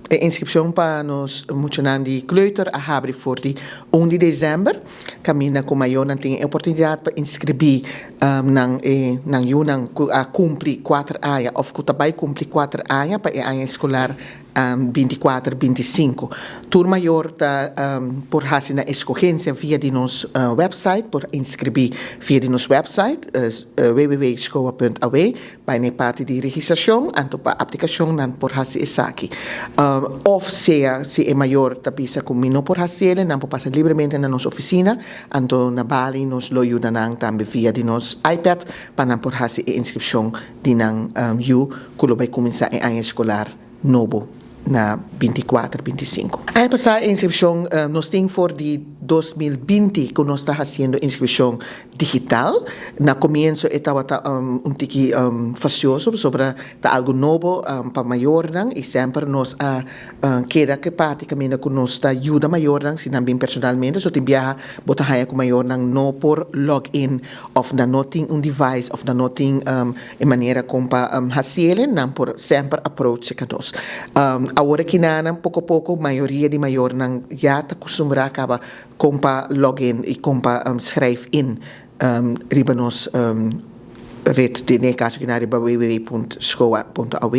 de inscripción para nos mencionan de kleuter abre voor die 1 de december. Camina com maior não tem oportunidade para inscrever nang cumprir 4 anos of que também cumprir 4 anos para a ano escolar 24-25. Tour maior tá por fazer na escorrência via de nos website, por inscrever via de nos website www.escola.aw para na parte de registração, anto para aplicação nan por fazer isso aqui. Of se é maior tapisa com mino por fazer, não por passar livremente na nossa oficina, anto na Bali nos lo ajuda nang também via de nos iPad para não por fazer a inscrição de nang quando vai começar a ano escolar novo na 24-25. Aí passar a inscrição, nós temos for de 2020 que nós está fazendo inscrição digital. Na começo estava tiki facioso sobre algo novo para maior nang e sempre nós queda que praticamente que nós está ajuda maior nang se também personalmente so tem viaja bota haya com maior nang no por login of da noting um device of da noting em maneira como para fazer nang por sempre approach que nós agora que nana pouco a pouco maioria de maior nang já está acostumada acaba com para login e com para schrijf in ribanos red de ne caso que na riba www.scoa.aw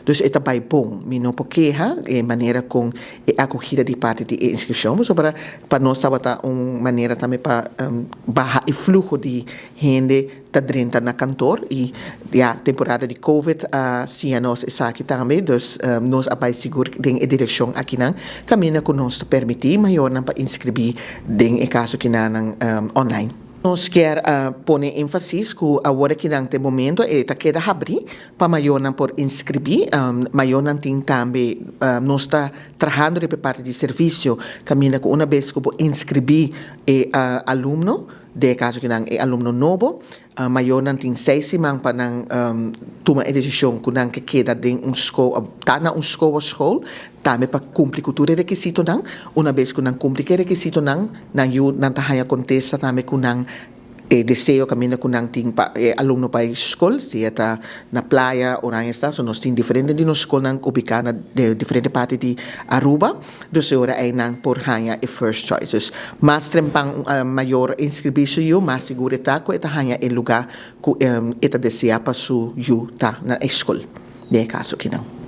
dus esta by bom mino poqueja maneira com a acogida de parte de inscrição sobre para nós estava maneira também para baixar o fluxo de gente tá dentro na cantor e a temporada de Covid sim nós está aqui também dus nós abai seguro em direção aqui não caminha com nós permitir maior não para inscrever em caso que na online. Nós quer pôr ênfase que agora que nante momento está queda abrir para maior não por inscrever maior não tem também nós está trabalhando de parte de serviço caminha com uma vez que por inscrever aluno de caso que não é aluno novo maior não tem 6 semanas para não tomar a decisão que não queda em escola tá na escola também para cumprir o requisito não uma vez que não cumprir o requisito não tá haya contesta também que não desejo caminho com não tem aluno para a escola se está na praia ou na está so nós tem diferente de nossa escola ubicada de diferente parte de Aruba dus ora é não por hanya e first choices mas trempang maior inscribição eu mas seguro tá que está hanya em lugar que está deseja para su you tá na escola de caso que não